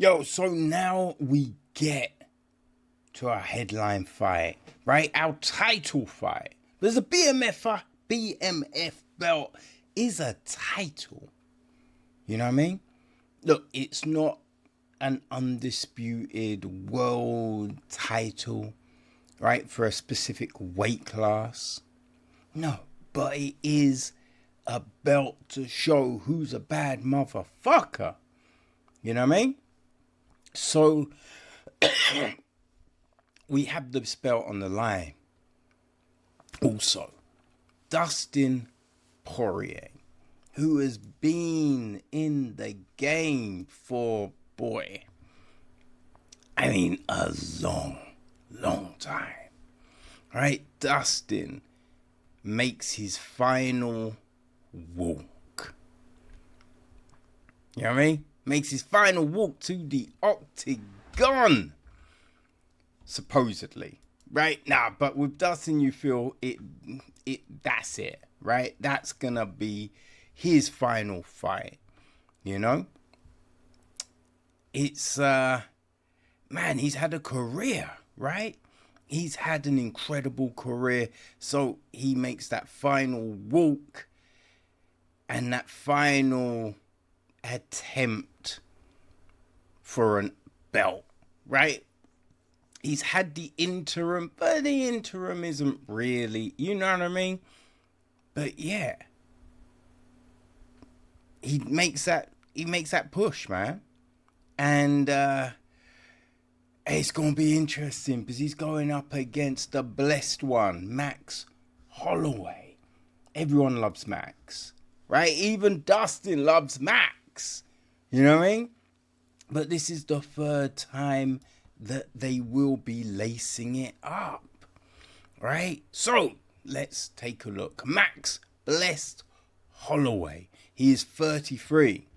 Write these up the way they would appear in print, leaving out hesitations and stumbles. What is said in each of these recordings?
Yo, so now we get to our headline fight, right? Our title fight. There's a BMF belt is a title. You know what I mean? Look, it's not an undisputed world title, right? For a specific weight class. No, but it is a belt to show who's a bad motherfucker. You know what I mean? So we have this belt on the line. Also, Dustin Poirier, who has been in the game for, boy, I mean, a long time. Right? Dustin makes his final walk. You know what I mean? Makes his final walk to the octagon. Supposedly. Right? Nah, but with Dustin, you feel that's it. Right? That's gonna be his final fight. You know? It's man, he's had a career, right? He's had an incredible career. So he makes that final walk and that final attempt for a belt, right? He's had the interim, but the interim isn't really, you know what I mean? But yeah, he makes that push, man. And it's going to be interesting because he's going up against the blessed one, Max Holloway. Everyone loves Max, right? Even Dustin loves Max. You know what I mean? But this is the third time that they will be lacing it up, right? So let's take a look. Max Blessed Holloway. He is 33.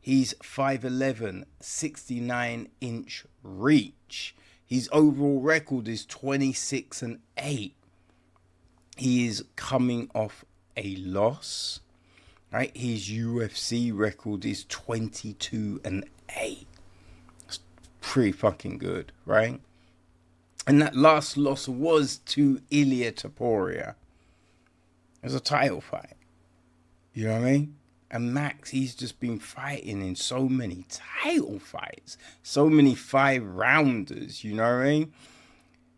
He's 5'11", 69-inch reach. His overall record is 26-8. He is coming off a loss, right? His UFC record is 22-8. It's pretty fucking good, right? And that last loss was to Ilia Topuria. It was a title fight. You know what I mean? And Max, he's just been fighting in so many title fights. So many 5-rounders, you know what I mean?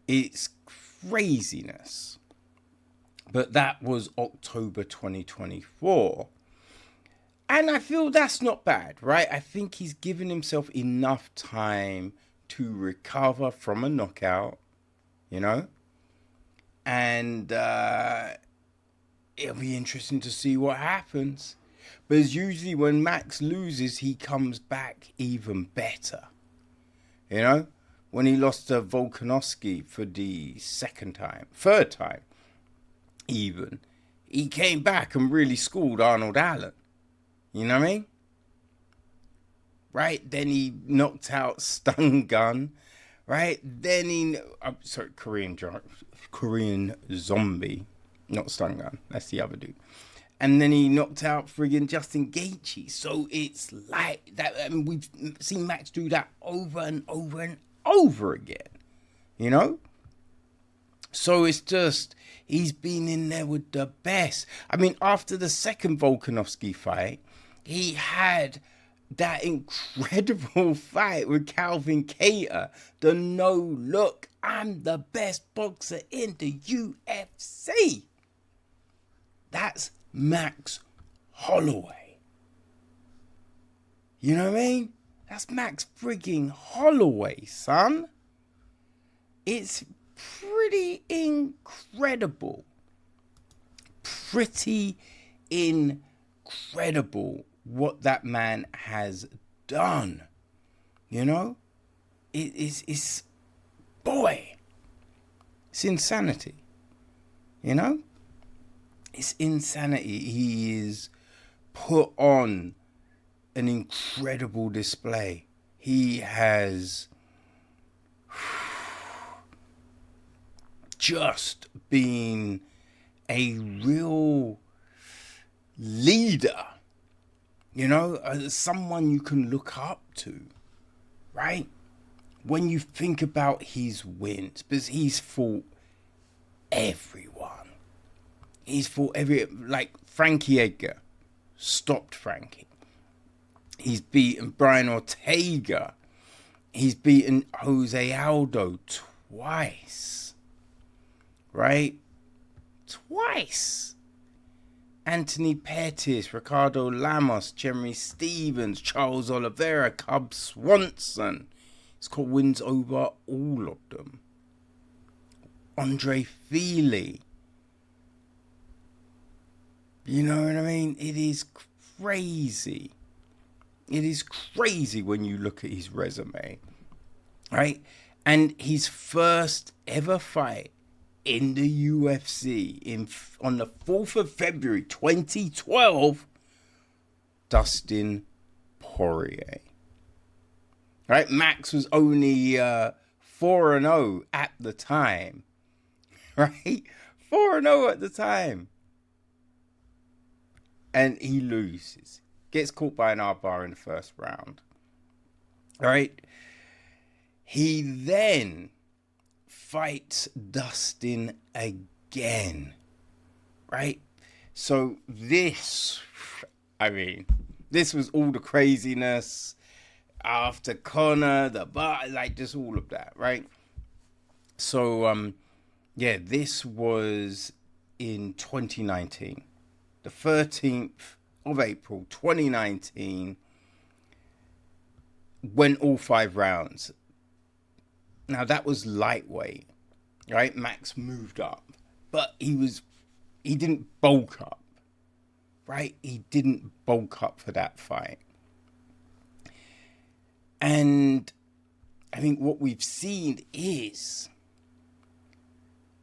It's craziness. But that was October 2024. And I feel that's not bad, right? I think he's given himself enough time to recover from a knockout, you know? And it'll be interesting to see what happens. But it's usually when Max loses, he comes back even better. You know? When he lost to Volkanovski for the third time, even, he came back and really schooled Arnold Allen. You know what I mean? Right? Then he knocked out Stun Gun. Right? Then Korean Zombie. Not Stun Gun. That's the other dude. And then he knocked out friggin' Justin Gaethje. So it's like that. I mean, we've seen Max do that over and over and over again. You know? So it's just, he's been in there with the best. I mean, after the second Volkanovski fight, he had that incredible fight with Calvin Kattar. The no look, I'm the best boxer in the UFC. That's Max Holloway. You know what I mean? That's Max frigging Holloway, son. It's pretty incredible. Pretty incredible what that man has done. You know? It's boy. It's insanity. You know? It's insanity. He is put on an incredible display. He has just been a real leader, you know, someone you can look up to, right? When you think about his wins, because he's fought everyone. He's fought like Frankie Edgar, stopped Frankie. He's beaten Brian Ortega. He's beaten Jose Aldo twice, right? Twice. Anthony Pettis, Ricardo Lamos, Jeremy Stevens, Charles Oliveira, Cub Swanson. He's got wins over all of them. Andre Feely. You know what I mean? It is crazy. It is crazy when you look at his resume, right? And his first ever fight in the UFC on the 4th of February 2012, Dustin Poirier. Right? Max was only 4-0 at the time. Right? 4-0 at the time. And he loses. Gets caught by an armbar in the first round. All right. He then fights Dustin again. Right? So this was all the craziness after Conor, the bar, like just all of that, right? So, this was in 2019. The 13th of April 2019, went all 5 rounds. Now that was lightweight, right? Max moved up, but he didn't bulk up, right? He didn't bulk up for that fight. And I think what we've seen is,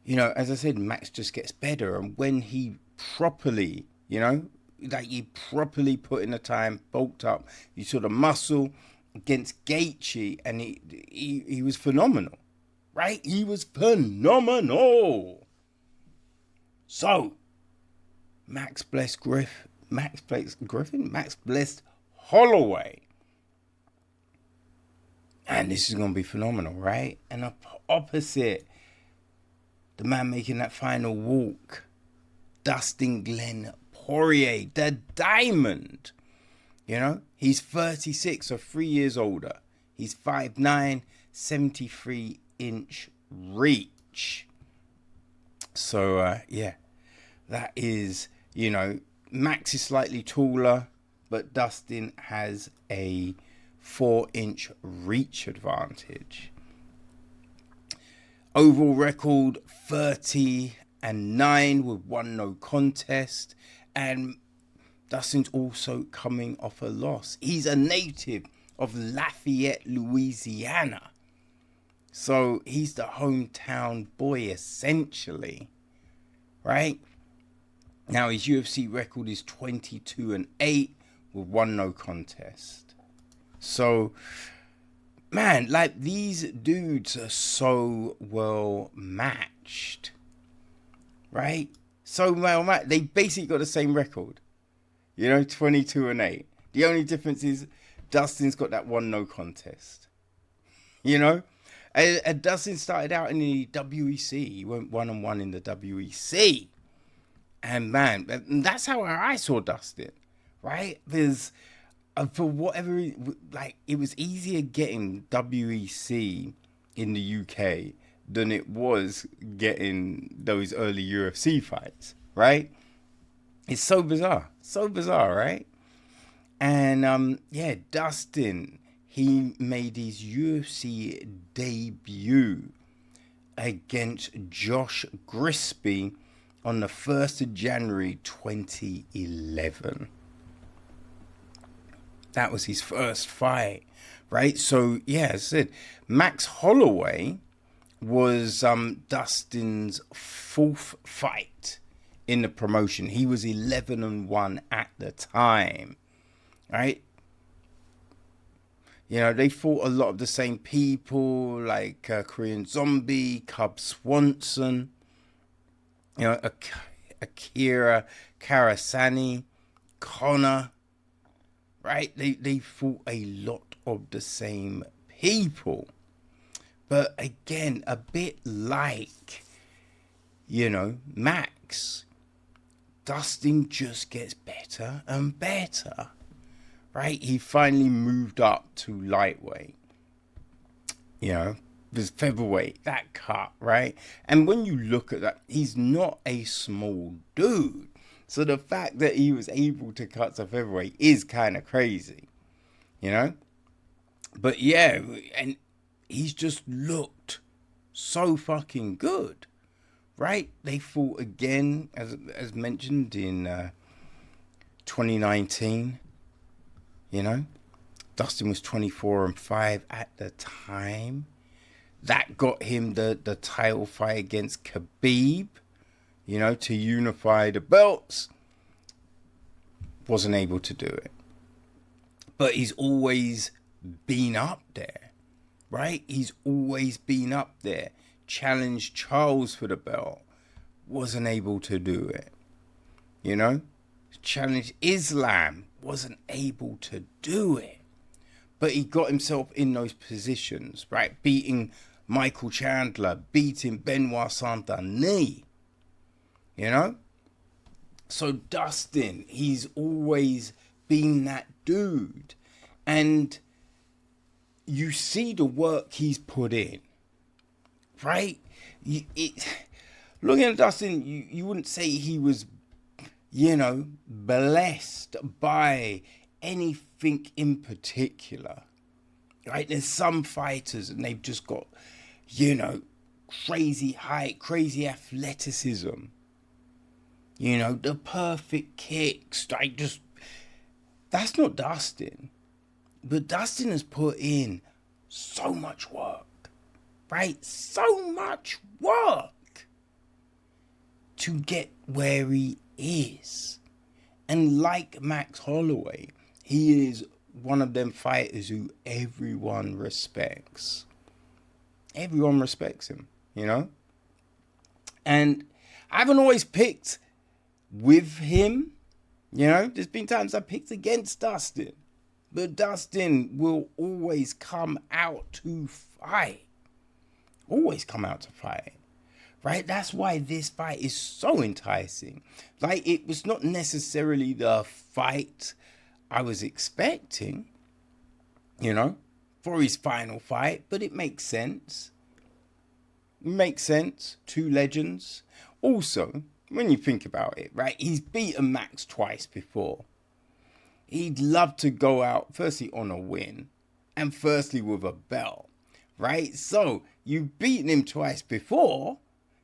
as I said, Max just gets better. And when he properly, he properly put in the time, bulked up, you saw the muscle against Gaethje, and he was phenomenal, right? He was phenomenal. So, Max blessed Holloway. And this is going to be phenomenal, right? And opposite, the man making that final walk, Dustin Glenn Poirier, the Diamond. He's 36, so 3 years older. He's 5'9", 73-inch reach. So, that is, Max is slightly taller, but Dustin has a 4-inch reach advantage. Overall record 30-9 with 1 no contest, and Dustin's also coming off a loss. He's a native of Lafayette, Louisiana, so he's the hometown boy essentially, right? Now his UFC record is 22-8 with 1 no contest. So, man, like, these dudes are so well matched, right? So well matched. They basically got the same record, 22-8. The only difference is Dustin's got that 1 no contest, And Dustin started out in the WEC. He went 1-1 in the WEC. And man, that's how I saw Dustin, right? There's, for whatever, it was easier getting WEC in the UK than it was getting those early UFC fights, right? It's so bizarre, right? And Dustin, he made his UFC debut against Josh Grisby on the 1st of January 2011. That was his first fight, right? So, as I said, Max Holloway was Dustin's 4th fight in the promotion. He was 11-1 at the time, right? They fought a lot of the same people, like Korean Zombie, Cub Swanson, Akira Karasani, Conor, right? They fought a lot of the same people. But again, a bit like, Max, Dustin just gets better and better, right? He finally moved up to lightweight, this featherweight, that cut, right? And when you look at that, he's not a small dude. So the fact that he was able to cut to featherweight is kind of crazy, But yeah, and he's just looked so fucking good, right? They fought again, as mentioned, in 2019, Dustin was 24-5 at the time. That got him the title fight against Khabib, to unify the belts. Wasn't able to do it. But he's always been up there, right? He's always been up there. Challenged Charles for the belt. Wasn't able to do it. Challenged Islam. Wasn't able to do it. But he got himself in those positions, right? Beating Michael Chandler, beating Benoit Saint-Denis, So Dustin, he's always been that dude. And you see the work he's put in, right? Looking at Dustin, you wouldn't say he was, blessed by anything in particular, right? There's some fighters and they've just got, crazy height, crazy athleticism, the perfect kicks. That's not Dustin. But Dustin has put in so much work, right? So much work to get where he is. And like Max Holloway, he is one of them fighters who everyone respects. Everyone respects him, And I haven't always picked with him, There's been times I picked against Dustin. But Dustin will always come out to fight. Always come out to fight. Right? That's why this fight is so enticing. Like, it was not necessarily the fight I was expecting, for his final fight. But it makes sense. It makes sense. Two legends. Also, when you think about it, right? He's beaten Max twice before. He'd love to go out, firstly, on a win, and firstly, with a belt, right? So, you've beaten him twice before,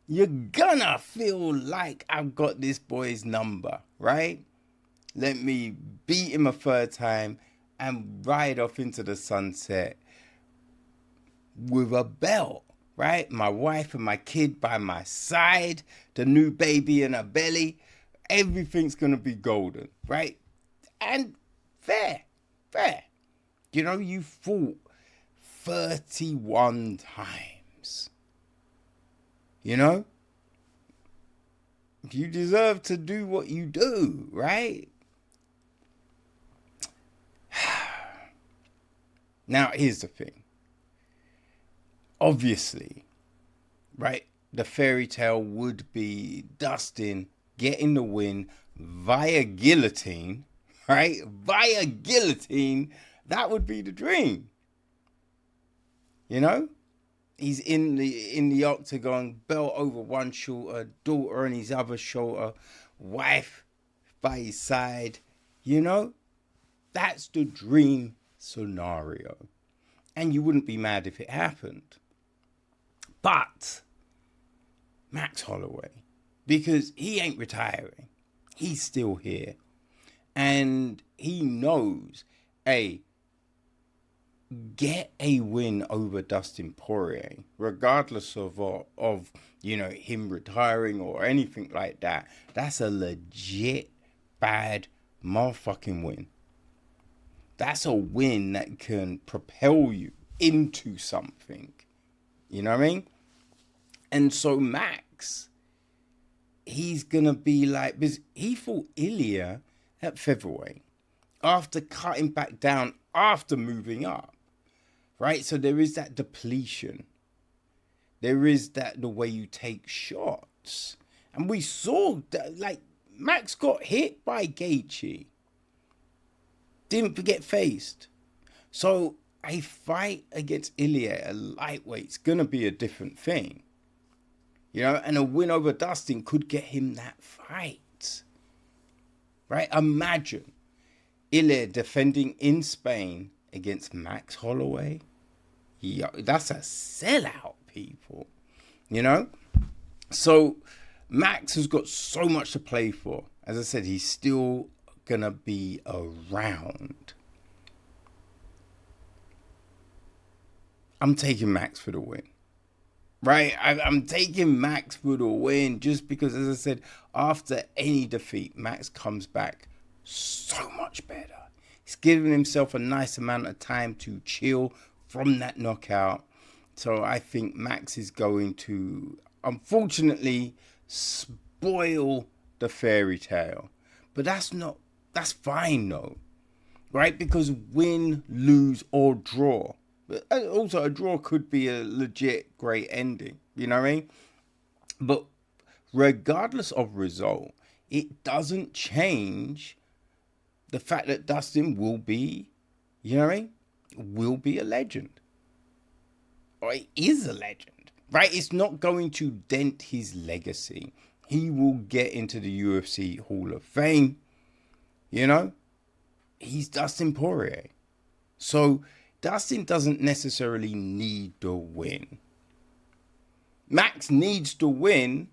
you're gonna feel like I've got this boy's number, right? Let me beat him a third time and ride off into the sunset with a belt, right? My wife and my kid by my side, the new baby in her belly, everything's gonna be golden, right? And fair. You fought 31 times. You deserve to do what you do, right? Now, here's the thing. Obviously, right, the fairy tale would be Dustin getting the win via guillotine, right? Via guillotine, that would be the dream. He's in the octagon, belt over one shoulder, daughter on his other shoulder, wife by his side. That's the dream scenario. And you wouldn't be mad if it happened. But Max Holloway, because he ain't retiring, he's still here. And he knows, get a win over Dustin Poirier, regardless of him retiring or anything like that. That's a legit bad motherfucking win. That's a win that can propel you into something. You know what I mean? And so Max, he's gonna be like, because he fought Ilya at featherweight after cutting back down, after moving up. right? So there is that depletion. There is that the way you take shots. And we saw that, like, Max got hit by Gaethje. Didn't get faced. So a fight against Ilya, a lightweight's gonna be a different thing. You know, and a win over Dustin could get him that fight. Right? Imagine Ilya defending in Spain against Max Holloway. Yo, that's a sellout, people. You know? So Max has got so much to play for. As I said, he's still gonna be around. I'm taking Max for the win. Right? I'm taking Max for the win just because, as I said, after any defeat, Max comes back so much better. He's giving himself a nice amount of time to chill from that knockout. So I think Max is going to, unfortunately, spoil the fairy tale. But that's fine though. Right? Because win, lose, or draw. But also a draw could be a legit great ending. You know what I mean? But regardless of result, it doesn't change the fact that Dustin will be, you know what I mean? Will be a legend. Or he is a legend. Right? It's not going to dent his legacy. He will get into the UFC Hall of Fame. You know? He's Dustin Poirier. So Dustin doesn't necessarily need the win. Max needs to win,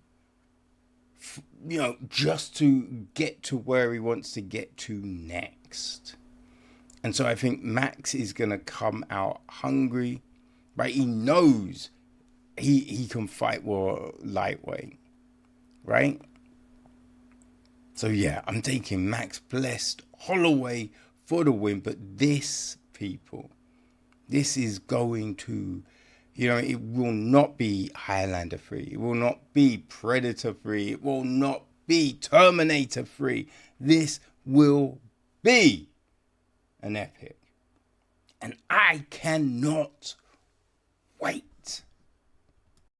you know, just to get to where he wants to get to next. And so I think Max is going to come out hungry, right? He knows he can fight war lightweight, right? So yeah, I'm taking Max Blessed Holloway for the win. But this, people, this is going to, you know, it will not be Highlander free. It will not be Predator free. It will not be Terminator free. This will be an epic. And I cannot wait.